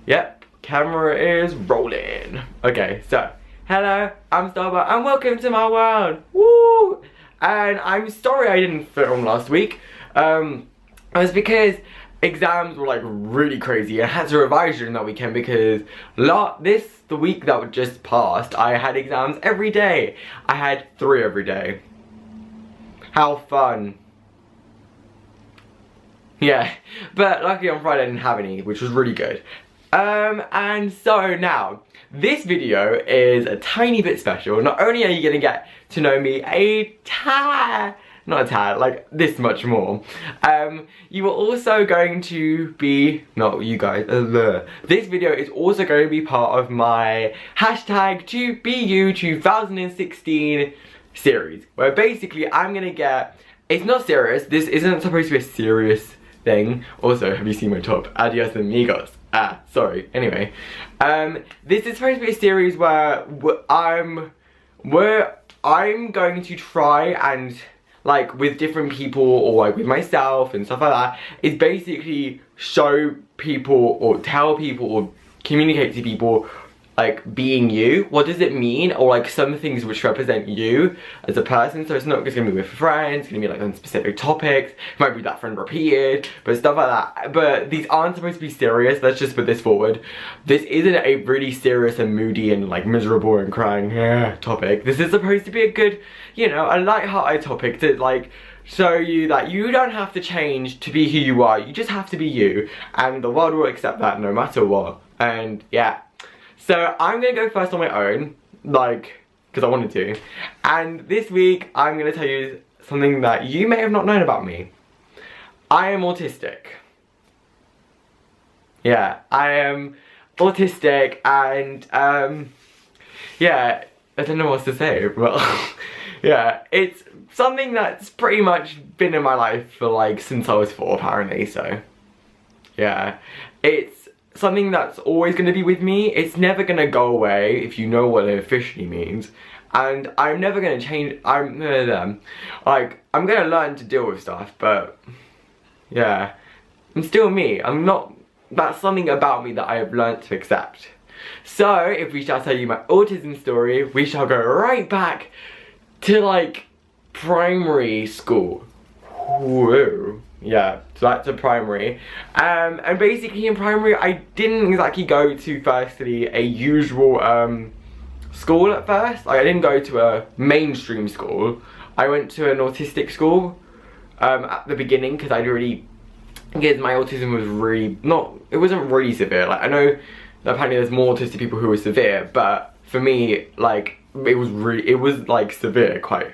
Yep, camera is rolling. Okay, so, hello, I'm Starbuck and welcome to my world. Woo! And I'm sorry I didn't film last week. It was because exams were like really crazy. I had to revise during that weekend because the week that just passed, I had exams every day. I had 3 every day. How fun. Yeah, but luckily on Friday I didn't have any, which was really good. And so now, this video is a tiny bit special. Not only are you gonna get to know me not a tad, like this much more. You are also going to be, not you guys, this video is also going to be part of my hashtag to be you 2016 series, where basically I'm gonna get, it's not serious, this isn't supposed to be a serious thing. Also, have you seen my top? Adios amigos. Sorry. Anyway, this is supposed to be a series where I'm going to try and, like, with different people or like with myself and stuff like that, is basically show people or tell people or communicate to people, like, being you. What does it mean? Or like some things which represent you as a person. So it's not just gonna be with friends, it's gonna be like on specific topics. It might be that friend repeated, but stuff like that. But these aren't supposed to be serious. Let's just put this forward. This isn't a really serious and moody and like miserable and crying topic. This is supposed to be a good, you know, a light-hearted topic to like show you that you don't have to change to be who you are. You just have to be you, and the world will accept that no matter what. And yeah. So I'm gonna go first on my own, like, because I wanted to. And this week, I'm gonna tell you something that you may have not known about me. I am autistic. Yeah, I am autistic and, yeah, I don't know what to say, but, yeah, it's something that's pretty much been in my life for, like, since I was 4, apparently, so, yeah. It's something that's always going to be with me. It's never going to go away, if you know what it officially means. And I'm never going to change. I'm going to learn to deal with stuff, but yeah, I'm still me. I'm not, that's something about me that I have learned to accept. So if we shall tell you my autism story, we shall go right back to like primary school. Whoa. Yeah, so that's a primary. And basically in primary I didn't exactly go to firstly a usual school at first. Like I didn't go to a mainstream school. I went to an autistic school at the beginning because my autism was really it wasn't really severe. Like I know that apparently there's more autistic people who are severe, but for me, like it was like severe, quite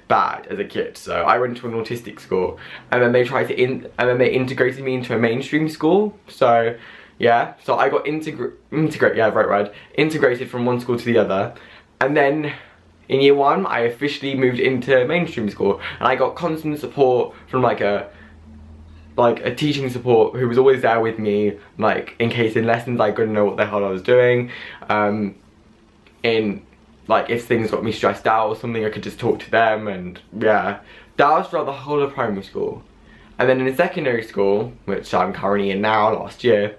bad as a kid. So I went to an autistic school, and then they tried to they integrated me into a mainstream school. So yeah, so I got integrated from one school to the other, and then in year 1 I officially moved into mainstream school, and I got constant support from like a teaching support who was always there with me, like in case in lessons I couldn't know what the hell I was doing. Like if things got me stressed out or something, I could just talk to them, and yeah, that was throughout the whole of primary school. And then in secondary school, which I'm currently in now, last year,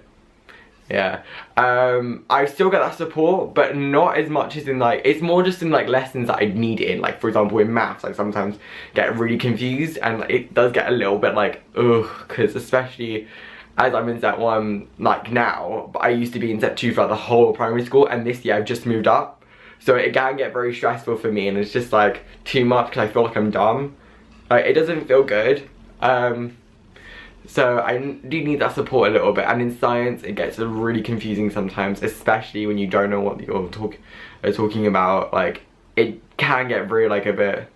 yeah, I still get that support, but not as much as in like, it's more just in like lessons that I need it in. Like for example in maths, I sometimes get really confused, and it does get a little bit like, ugh, because especially as I'm in Set 1 like now, but I used to be in Set 2 throughout the whole of primary school, and this year I've just moved up. So it can get very stressful for me, and it's just like too much because I feel like I'm dumb. Like it doesn't feel good. So I do need that support a little bit. And in science it gets really confusing sometimes, especially when you don't know what you're talking about. Like it can get very like a bit,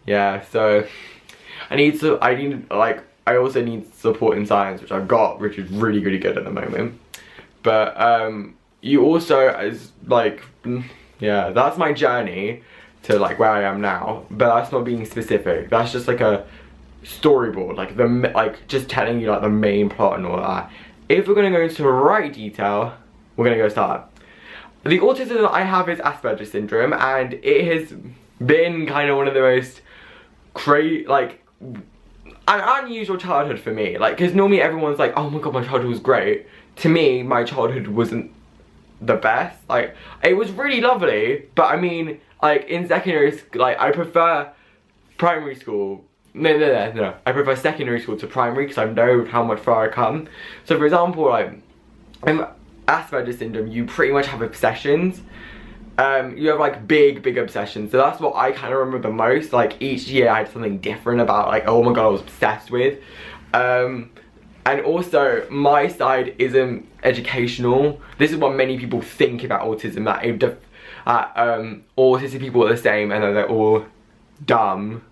yeah. So I also need support in science, which I've got, which is really good at the moment. But you also, as like, yeah, that's my journey to like where I am now, but that's not being specific. That's just like a storyboard, like just telling you like the main plot and all that. If we're gonna go into the right detail, we're gonna go start. The autism that I have is Asperger syndrome, and it has been kind of one of the most an unusual childhood for me. Like, because normally everyone's like, oh my god, my childhood was great. to me, my childhood wasn't the best. Like, it was really lovely, but I mean, like, in secondary school, like, I prefer primary school. No. I prefer secondary school to primary because I know how much far I come. So, for example, like, in Asperger syndrome, you pretty much have obsessions. You have like big obsessions, so that's what I kind of remember the most. Like, each year I had something different about, like, oh my god, I was obsessed with. And also, my side isn't educational. This is what many people think about autism, that autistic people are the same and that they're all dumb.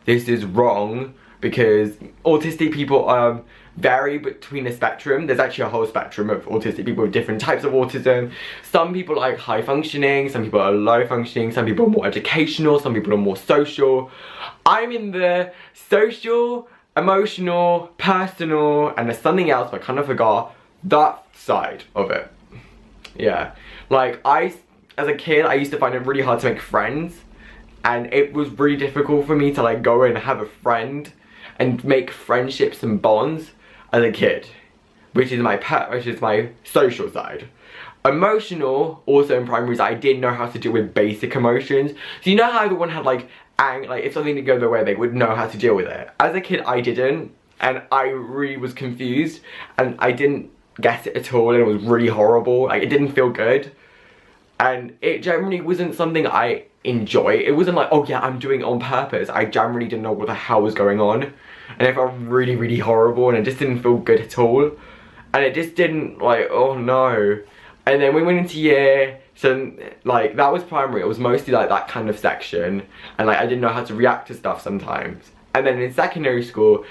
This is wrong, because autistic people vary between a spectrum. There's actually a whole spectrum of autistic people with different types of autism. Some people are like high functioning, some people are low functioning, some people are more educational, some people are more social. I'm in the social, emotional, personal, and there's something else, but I kind of forgot that side of it. Yeah, like, as a kid, I used to find it really hard to make friends, and it was really difficult for me to like go and have a friend and make friendships and bonds as a kid, which is my social side. Emotional, also in primary, I didn't know how to deal with basic emotions. So you know how everyone had like like if something didn't go their way, they would know how to deal with it. As a kid, I didn't, and I really was confused, and I didn't get it at all, and it was really horrible. Like, it didn't feel good, and it generally wasn't something I enjoy. It wasn't like, oh yeah, I'm doing it on purpose. I generally didn't know what the hell was going on, and it felt really horrible, and it just didn't feel good at all, and it just didn't, like, oh no. And then we went into year, so like, that was primary. It was mostly like that kind of section, and like, I didn't know how to react to stuff sometimes. And then in secondary school,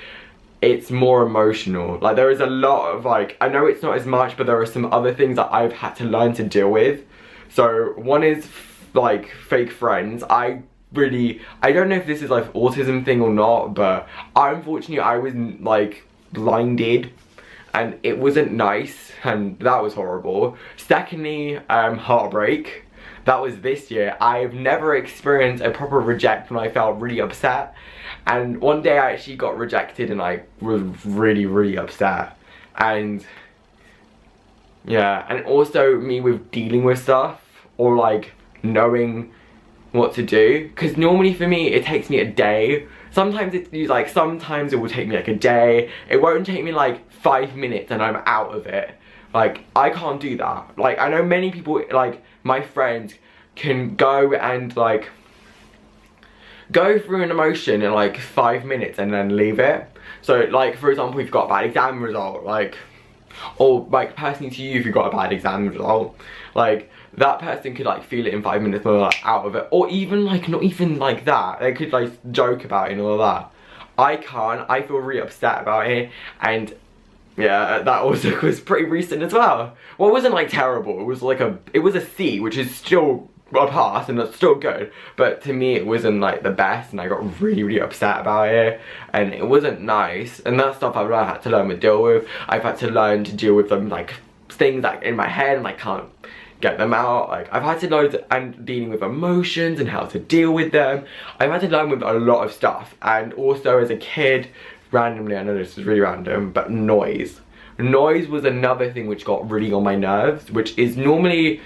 it's more emotional. Like, there is a lot of, like, I know it's not as much, but there are some other things that I've had to learn to deal with. So one is like fake friends. I don't know if this is like autism thing or not, but unfortunately I was like blinded, and it wasn't nice, and that was horrible. Secondly, heartbreak. That was this year. I've never experienced a proper reject when I felt really upset, and one day I actually got rejected and I was really upset. And yeah, and also me with dealing with stuff, or like knowing what to do, because normally for me it takes me a day. Sometimes sometimes it will take me like a day. It won't take me like 5 minutes and I'm out of it. Like, I can't do that. Like, I know many people, like my friends, can go and like go through an emotion in like 5 minutes and then leave it. So like, for example, we've got a bad exam result, like, or like personally to you, if you got a bad exam result, like, that person could like feel it in 5 minutes and they're like out of it. Or even like, not even like that, they could like joke about it and all that. I can't. I feel really upset about it, and yeah, that also was pretty recent as well. Well, it wasn't like terrible, it was like it was a C, which is still a pass, and that's still good, but to me it wasn't like the best, and I got really upset about it, and it wasn't nice. And that stuff I've had to learn to deal with. I've had to learn to deal with them, like things like in my head, and I can't get them out. Like, I've had to learn and dealing with emotions and how to deal with them. I've had to learn with a lot of stuff. And also as a kid, randomly, I know this is really random, but noise was another thing which got really on my nerves, which is normally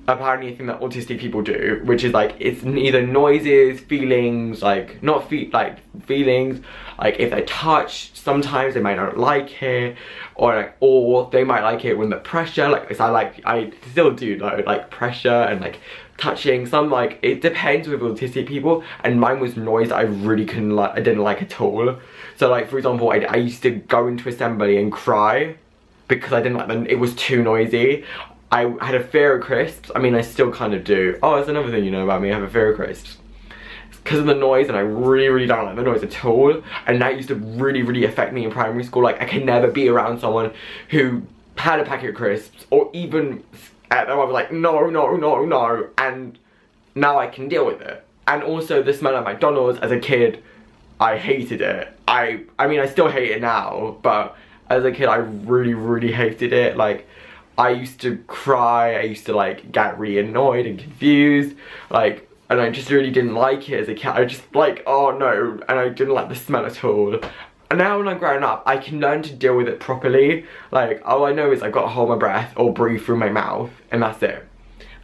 apparently a thing that autistic people do, which is like, it's either noises, feelings, like not feelings, like if they're touched, sometimes they might not like it, or they might like it when the pressure, like, because I still do though, like pressure and like touching. Some, like, it depends with autistic people, and mine was noise that I really I didn't like at all. So like, for example, I used to go into assembly and cry because I didn't like it was too noisy. I had a fear of crisps. I mean, I still kind of do. Oh, that's another thing you know about me, I have a fear of crisps. It's because of the noise, and I really don't like the noise at all. And that used to really affect me in primary school. Like, I could never be around someone who had a packet of crisps, or even at them I was like, no. And now I can deal with it. And also the smell of McDonald's as a kid, I hated it. I mean, I still hate it now, but as a kid I really hated it. Like, I used to cry, I used to like get really annoyed and confused, like, and I just really didn't like it as a kid. I just like, oh no, and I didn't like the smell at all. now when I'm growing up, I can learn to deal with it properly. Like, all I know is I've got to hold my breath or breathe through my mouth, and that's it.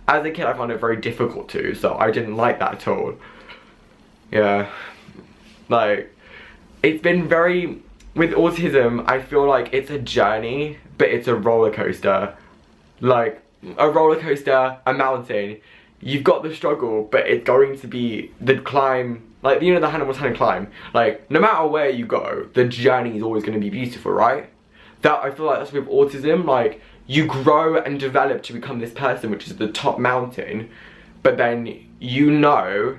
As a kid, I found it very difficult to, so I didn't like that at all. Yeah. Like, it's been very... With autism, I feel like it's a journey, but it's a roller coaster. Like, a roller coaster, a mountain. You've got the struggle, but it's going to be the climb. Like, you know, the Hannah Montana climb. Like, no matter where you go, the journey is always going to be beautiful, right? That, I feel like that's with autism. Like, you grow and develop to become this person, which is the top mountain. But then, you know,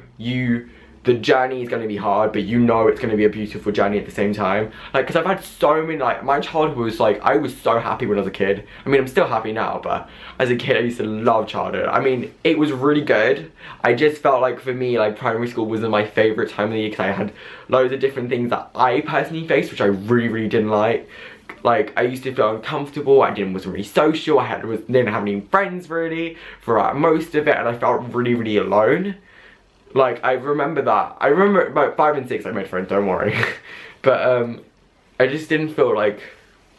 the journey is going to be hard, but you know it's going to be a beautiful journey at the same time. Like, because I've had so many, like, my childhood was like, I was so happy when I was a kid. I mean, I'm still happy now, but as a kid, I used to love childhood. I mean, it was really good. I just felt like, for me, like, primary school wasn't my favourite time of the year, because I had loads of different things that I personally faced, which I really, really didn't like. Like, I used to feel uncomfortable, wasn't really social, didn't have any friends, really, for most of it, and I felt really, really alone. Like, I remember that. I remember about 5 and 6 I made friends, don't worry. But, I just didn't feel like,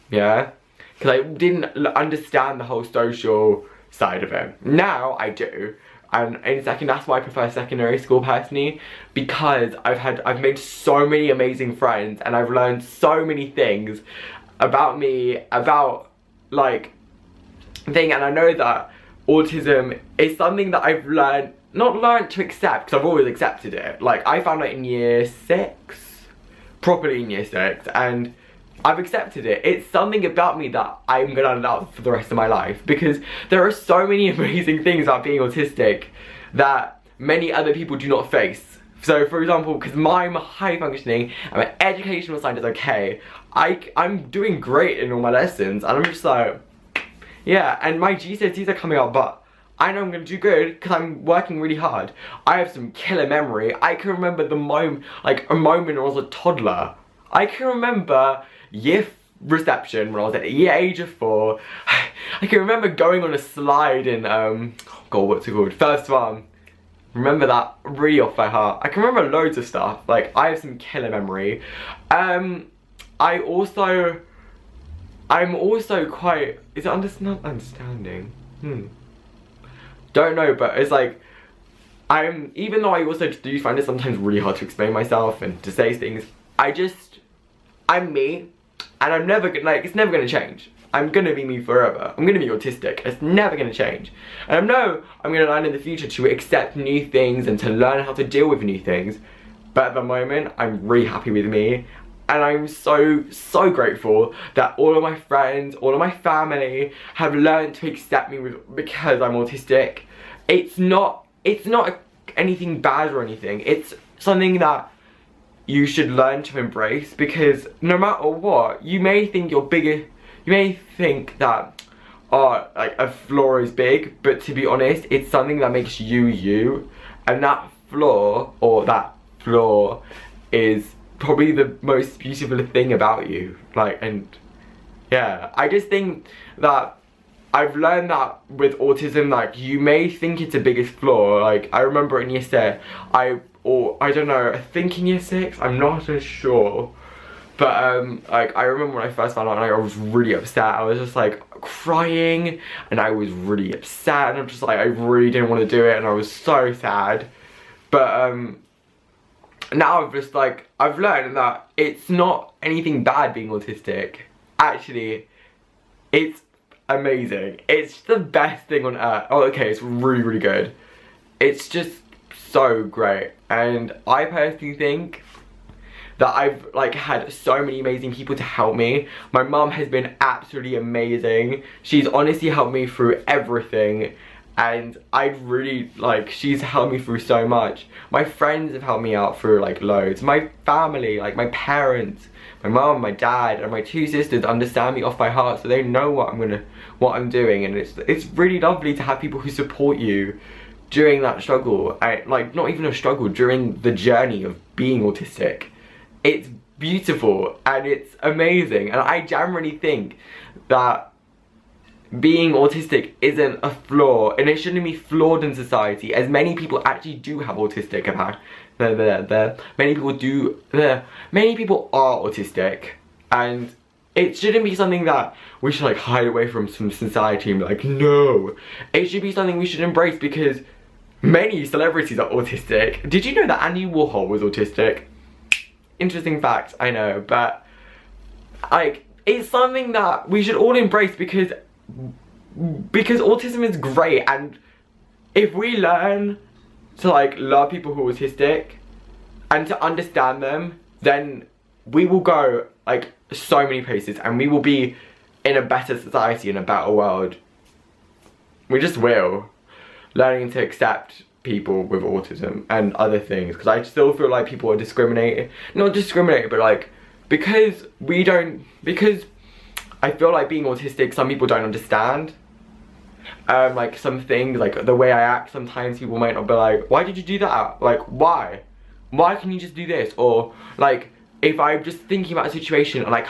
yeah. Because I didn't understand the whole social side of it. Now, I do. And in second, that's why I prefer secondary school personally. Because I've made so many amazing friends. And I've learned so many things about me, about, like, thing. And I know that autism is something that I've not learned to accept, because I've always accepted it. Like, I found out in year 6, properly in year 6, and I've accepted it. It's something about me that I'm gonna love for the rest of my life, because there are so many amazing things about being autistic that many other people do not face. So, for example, because I'm high functioning and my educational side is okay, I'm doing great in all my lessons, and I'm just like, yeah, and my GCSEs are coming up, but I know I'm going to do good because I'm working really hard. I have some killer memory. I can remember the moment, like a moment when I was a toddler. I can remember year reception when I was at the age of 4. I can remember going on a slide in, oh god, what's it called? First one. Remember that really off by heart. I can remember loads of stuff. Like, I have some killer memory. I'm also quite, is it understanding? Don't know, but it's like, even though I also do find it sometimes really hard to explain myself and to say things, I'm me, and I'm never gonna, like, it's never gonna change. I'm gonna be me forever. I'm gonna be autistic. It's never gonna change. And I know I'm gonna learn in the future to accept new things and to learn how to deal with new things. But at the moment, I'm really happy with me. And I'm so, so grateful that all of my friends, all of my family have learned to accept me because I'm autistic. It's not anything bad or anything. It's something that you should learn to embrace, because no matter what, you may think you may think that, oh, like, a flaw is big, but to be honest, it's something that makes you you. And that flaw is probably the most beautiful thing about you. Like, and yeah, I just think that I've learned that with autism, like, you may think it's the biggest flaw. Like, I remember in year 6, I don't know, I think in year 6, I'm not so sure. But, like, I remember when I first found out, and I was really upset. I was just, like, crying, and I was really upset, and I'm just like, I really didn't want to do it, and I was so sad. But, now I've learned that it's not anything bad being autistic. Actually, it's amazing. It's the best thing on earth. Oh, okay, it's really, really good. It's just so great. And I personally think that I've, like, had so many amazing people to help me. My mum has been absolutely amazing. She's honestly helped me through everything. And I really, like, she's helped me through so much. My friends have helped me out through, like, loads. My family, like, my parents, my mum, my dad, and my 2 sisters understand me off by heart, so they know what I'm doing. And it's really lovely to have people who support you during that struggle. Like, not even a struggle, during the journey of being autistic. It's beautiful, and it's amazing. And I generally think that being autistic isn't a flaw, and it shouldn't be flawed in society, as many people actually do have autistic many people are autistic, and it shouldn't be something that we should like hide away from society and be like, no. It should be something we should embrace, because many celebrities are autistic. Did you know that Andy Warhol was autistic? Interesting fact, I know, but like, it's something that we should all embrace, because autism is great, and if we learn to like love people who are autistic and to understand them, then we will go like so many places, and we will be in a better society, in a better world. We just will. Learning to accept people with autism and other things, because I still feel like people are discriminated. Not discriminated, but like, because I feel like being autistic, some people don't understand. Like some things, like the way I act, sometimes people might not be like, why did you do that? Like, why? Why can you just do this? Or like, if I'm just thinking about a situation, like,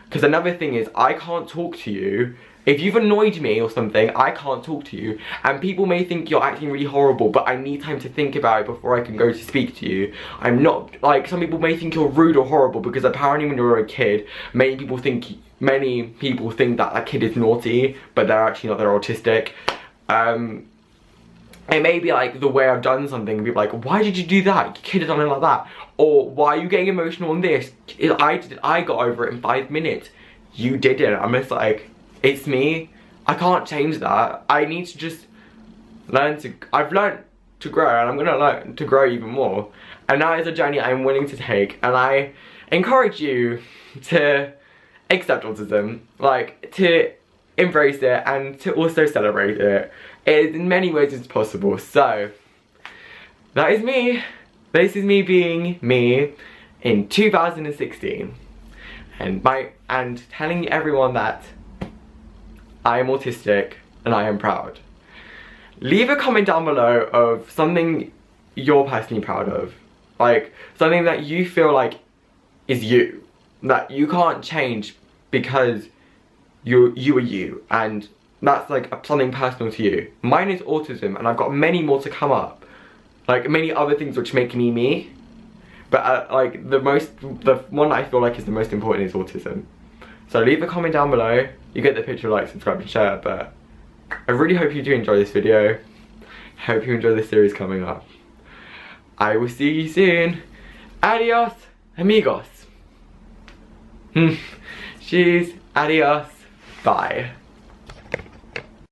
because another thing is, I can't talk to you. If you've annoyed me or something, I can't talk to you. And people may think you're acting really horrible, but I need time to think about it before I can go to speak to you. I'm not, like, some people may think you're rude or horrible, because apparently when you're a kid, many people think that a kid is naughty, but they're actually not, they're autistic. It may be like the way I've done something, people are like, why did you do that? Your kid has done it like that. Or why are you getting emotional on this? I got over it in 5 minutes. You didn't. I'm just like, it's me. I can't change that. I need to just I've learned to grow, and I'm gonna learn to grow even more. And that is a journey I'm willing to take, and I encourage you to accept autism, like to embrace it and to also celebrate it in many ways as possible. So that is me. This is me being me in 2016, and telling everyone that I am autistic and I am proud. Leave a comment down below of something you're personally proud of, like something that you feel like is you, that you can't change because you are you, and that's like something personal to you. Mine is autism, and I've got many more to come up, like many other things which make me me, but like the one I feel like is the most important is autism. So leave a comment down below. You get the picture, like, subscribe and share, but I really hope you do enjoy this video. Hope you enjoy the series coming up. I will see you soon. Adios, amigos. Cheers, adios, bye.